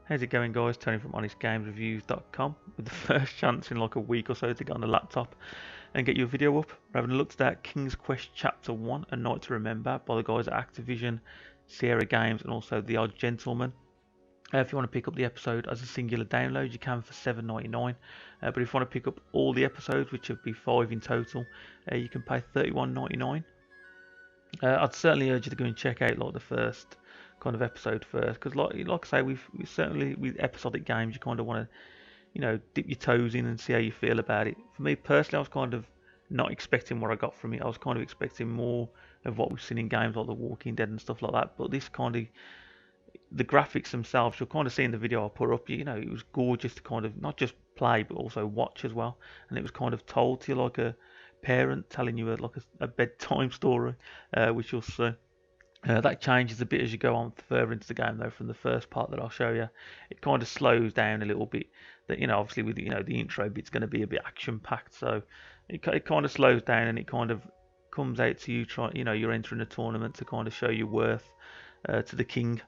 How's it going, guys? Tony from honestgamesreviews.com with the first chance in like a week or so to get on the laptop and get your video up. We're having a look at King's Quest Chapter 1, A Night to Remember by the guys at Activision, Sierra Games and also The Odd Gentleman. If you want to pick up the episode as a singular download, you can for $7.99. But if you want to pick up all the episodes, which would be 5 in total, you can pay $31.99. I'd certainly urge you to go and check out like the first kind of episode first, because like I say, we certainly with episodic games you kind of want to dip your toes in and see how you feel about it. For me personally, I was kind of not expecting what I got from it. I was kind of expecting more of what we've seen in games like The Walking Dead and stuff like that. But this kind of the graphics themselves, you'll kind of see in the video I put up. It was gorgeous to kind of not just play but also watch as well, and it was kind of told to you like a parent telling you a bedtime story, which you'll see. That changes a bit as you go on further into the game, though. From the first part that I'll show you, it kind of slows down a little bit. That obviously with the intro bit's going to be a bit action packed, so it kind of slows down and it kind of comes out to you. You're entering a tournament to kind of show your worth to the king,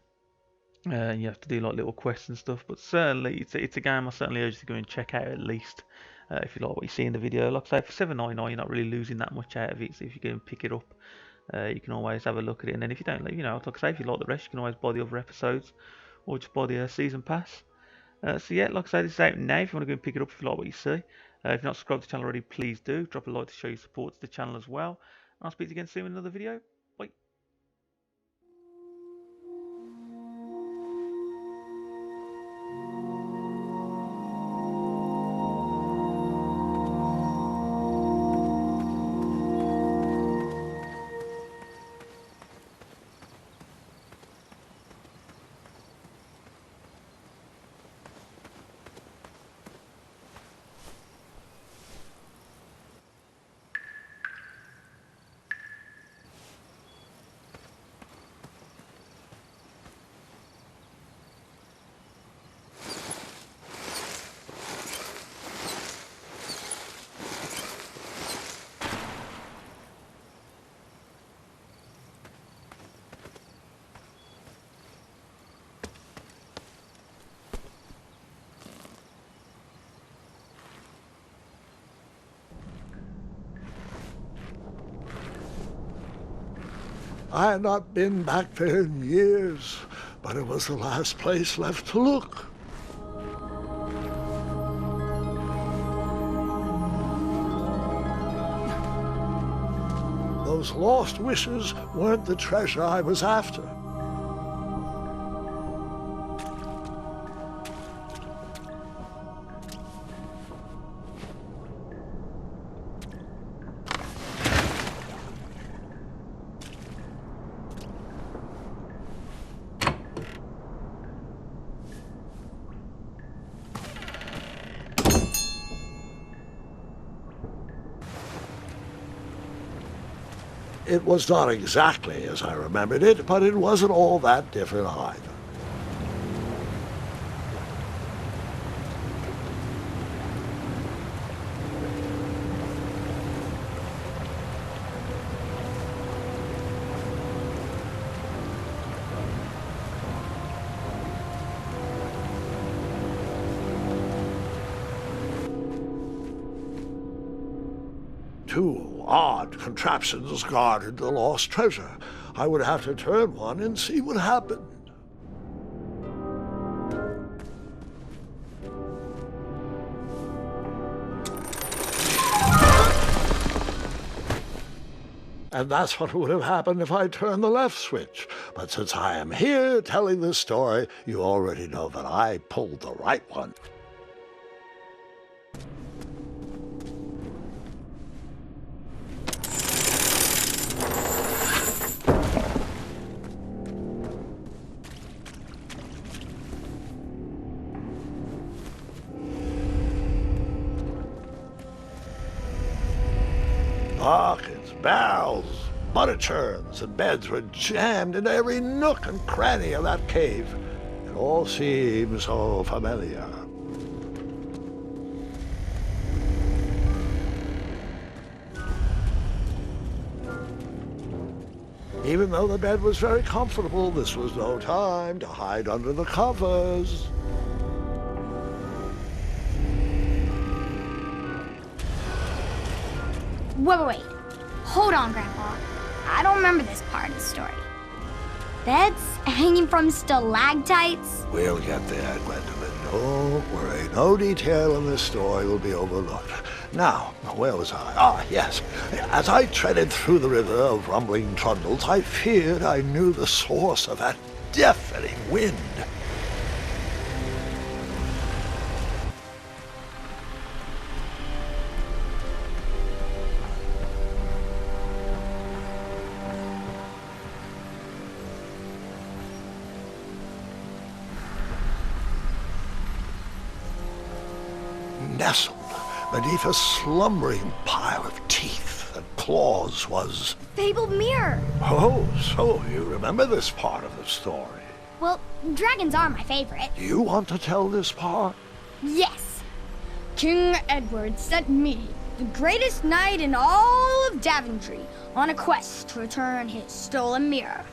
and you have to do like little quests and stuff. But certainly it's a game I certainly urge you to go and check out at least. If you like what you see in the video, like I say, for $7.99 you're not really losing that much out of it. So if you go and pick it up, you can always have a look at it. And then if you don't, like I say, if you like the rest, you can always buy the other episodes or just buy the season pass. So yeah, like I say, this is out now. If you want to go and pick it up, if you like what you see. If you're not subscribed to the channel already, please do. Drop a like to show your support to the channel as well. And I'll speak to you again soon in another video. Bye. I had not been back there in years, but it was the last place left to look. Those lost wishes weren't the treasure I was after. It was not exactly as I remembered it, but it wasn't all that different either. Two odd contraptions guarded the lost treasure. I would have to turn one and see what happened. And that's what would have happened if I turned the left switch. But since I am here telling this story, you already know that I pulled the right one. Buckets, barrels, butter churns, and beds were jammed into every nook and cranny of that cave. It all seems so familiar. Even though the bed was very comfortable, this was no time to hide under the covers. Wait. Hold on, Grandpa. I don't remember this part of the story. Beds hanging from stalactites? We'll get there, Gwendolyn. Don't worry. No detail in this story will be overlooked. Now, where was I? Ah, yes. As I treaded through the river of rumbling trundles, I feared I knew the source of that deafening wind. Nestled beneath a slumbering pile of teeth and claws was... Fabled mirror. Oh, so you remember this part of the story. Well, dragons are my favorite. You want to tell this part? Yes. King Edward sent me, the greatest knight in all of Daventry, on a quest to return his stolen mirror.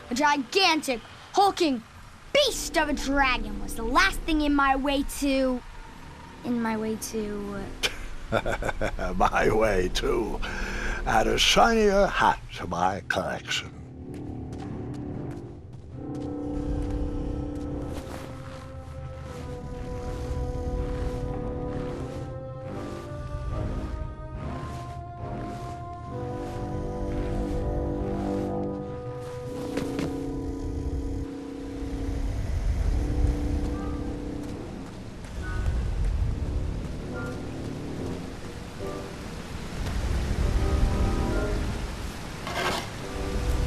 A gigantic, hulking beast of a dragon was the last thing in my way to... My way to add a shinier hat to my collection.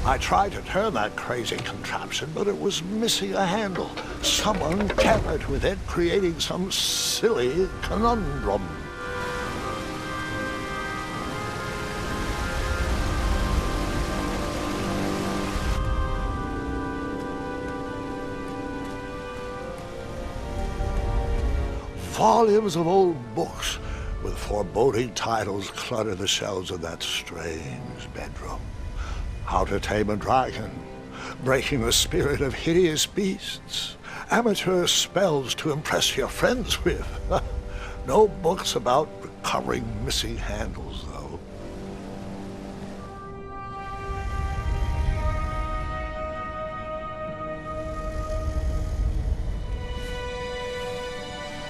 I tried to turn that crazy contraption, but it was missing a handle. Someone tampered with it, creating some silly conundrum. Volumes of old books with foreboding titles clutter the shelves of that strange bedroom. How to Tame a Dragon, Breaking the Spirit of Hideous Beasts, Amateur Spells to Impress Your Friends with. No books about recovering missing handles, though.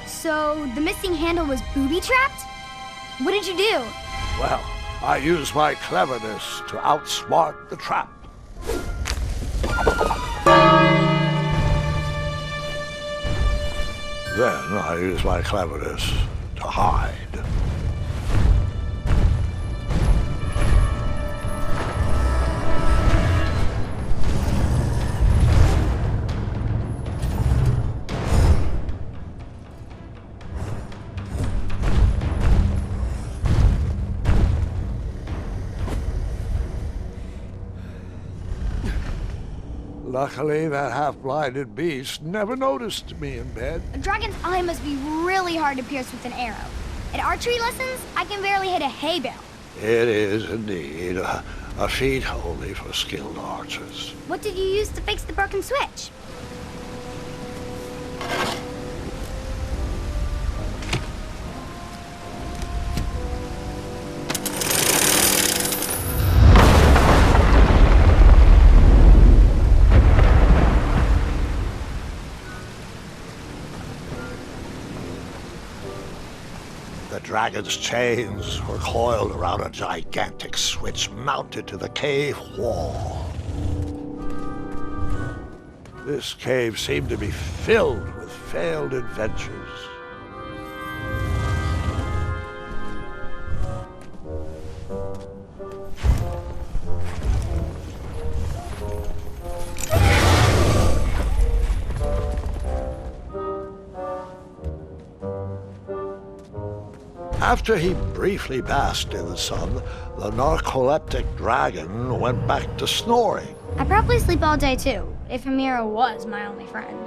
So, the missing handle was booby-trapped? What did you do? Well, I used my cleverness to outsmart the trap. Then I used my cleverness to hide. Luckily, that half-blinded beast never noticed me in bed. A dragon's eye must be really hard to pierce with an arrow. At archery lessons, I can barely hit a hay bale. It is indeed a feat only for skilled archers. What did you use to fix the broken switch? The dragon's chains were coiled around a gigantic switch mounted to the cave wall. This cave seemed to be filled with failed adventures. After he briefly basked in the sun, the narcoleptic dragon went back to snoring. I probably sleep all day too, if Amira was my only friend.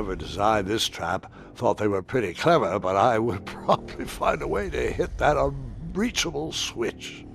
whoever designed this trap thought they were pretty clever, but I would probably find a way to hit that unreachable switch.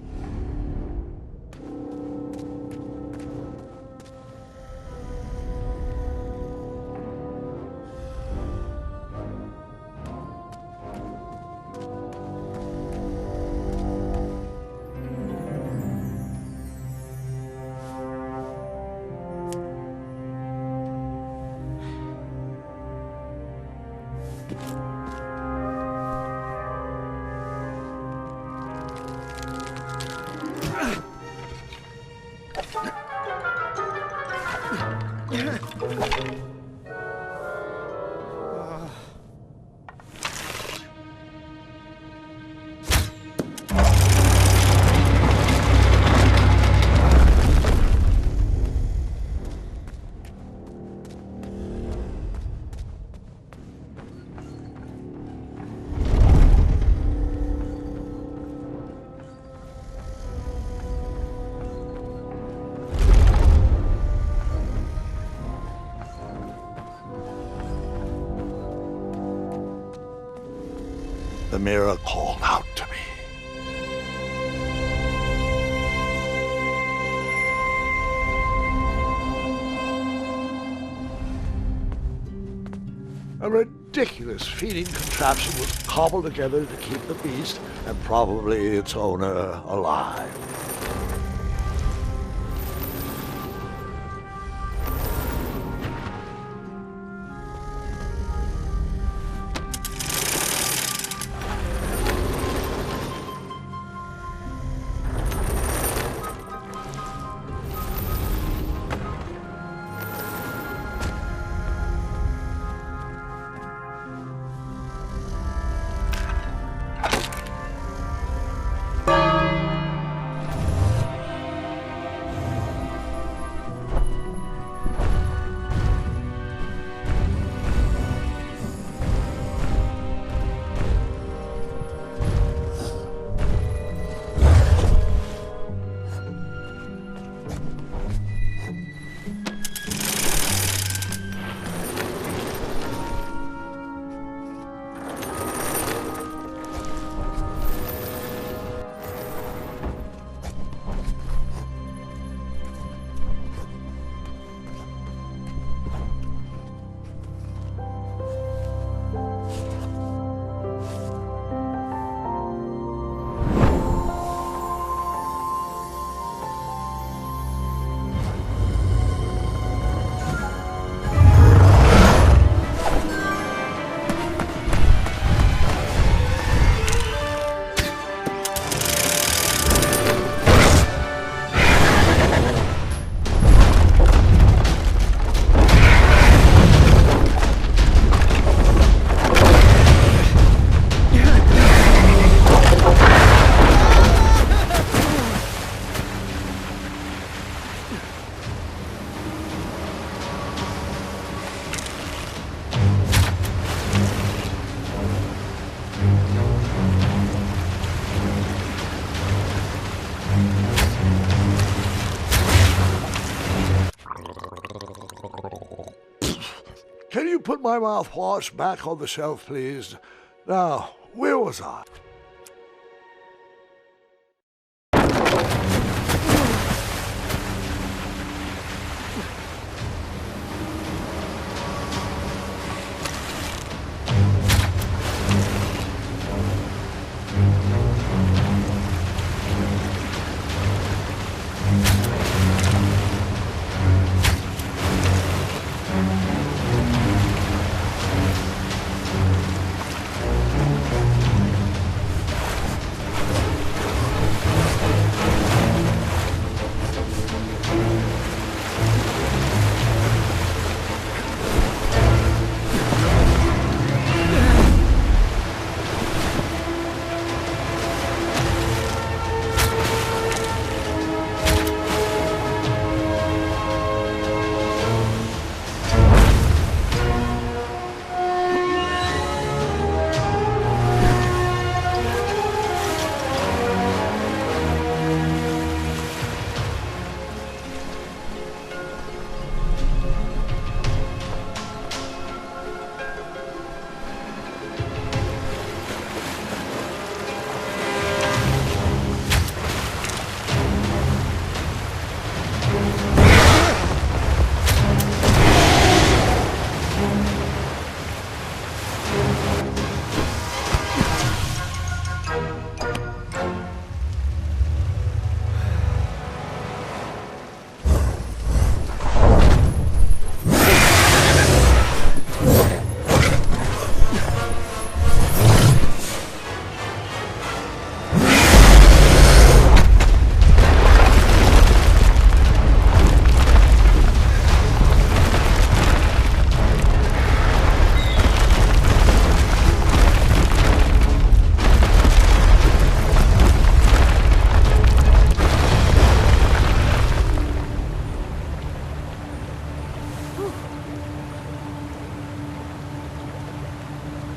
The mirror called out to me. A ridiculous feeding contraption was cobbled together to keep the beast and probably its owner alive. Can you put my mouthwash back on the shelf, please? Now, where was I?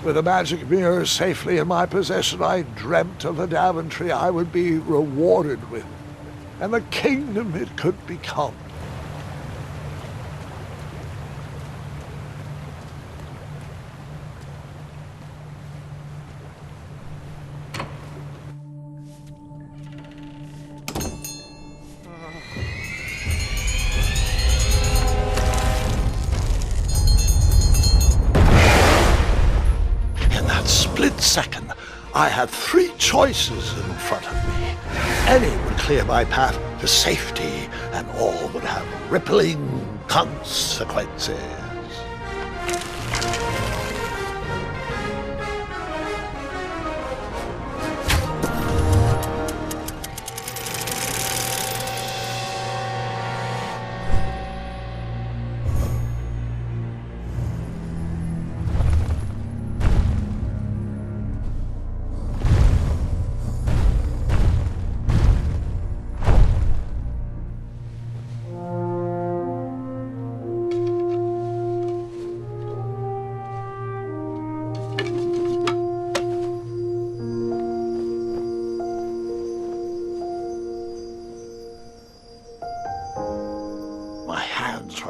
With the magic mirror safely in my possession, I dreamt of the Daventry I would be rewarded with, and the kingdom it could become. Split second, I had three choices in front of me. Any would clear my path to safety, and all would have rippling consequences.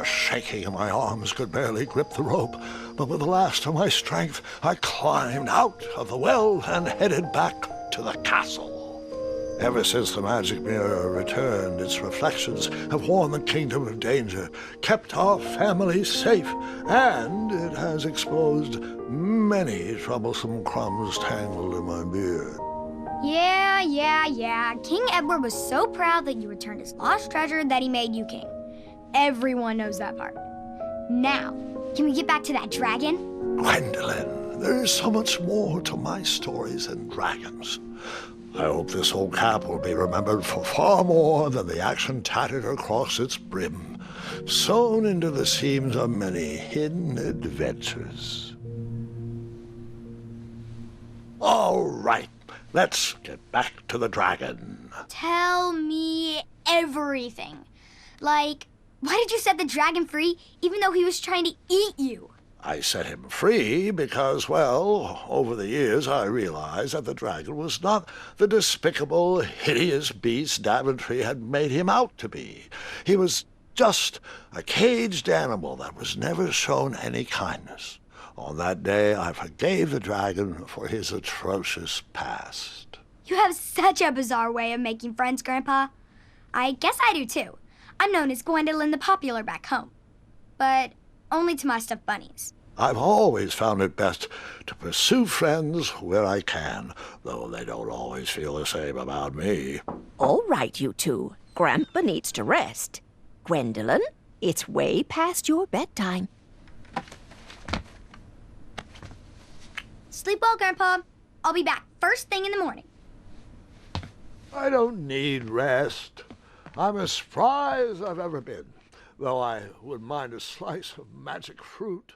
Shaking and my arms could barely grip the rope, but with the last of my strength I climbed out of the well and headed back to the castle. Ever since the magic mirror returned, its reflections have warned the kingdom of danger, kept our family safe, and it has exposed many troublesome crumbs tangled in my beard. Yeah. King Edward was so proud that you returned his lost treasure that he made you king. Everyone knows that part. Now, can we get back to that dragon? Gwendolyn, there is so much more to my stories than dragons. I hope this old cap will be remembered for far more than the action tattered across its brim, sewn into the seams of many hidden adventures. All right, let's get back to the dragon. Tell me everything. Like, why did you set the dragon free even though he was trying to eat you? I set him free because, well, over the years I realized that the dragon was not the despicable, hideous beast Daventry had made him out to be. He was just a caged animal that was never shown any kindness. On that day, I forgave the dragon for his atrocious past. You have such a bizarre way of making friends, Grandpa. I guess I do too. I'm known as Gwendolyn the Popular back home, but only to my stuffed bunnies. I've always found it best to pursue friends where I can, though they don't always feel the same about me. All right, you two. Grandpa needs to rest. Gwendolyn, it's way past your bedtime. Sleep well, Grandpa. I'll be back first thing in the morning. I don't need rest. I'm as spry as I've ever been, though I wouldn't mind a slice of magic fruit.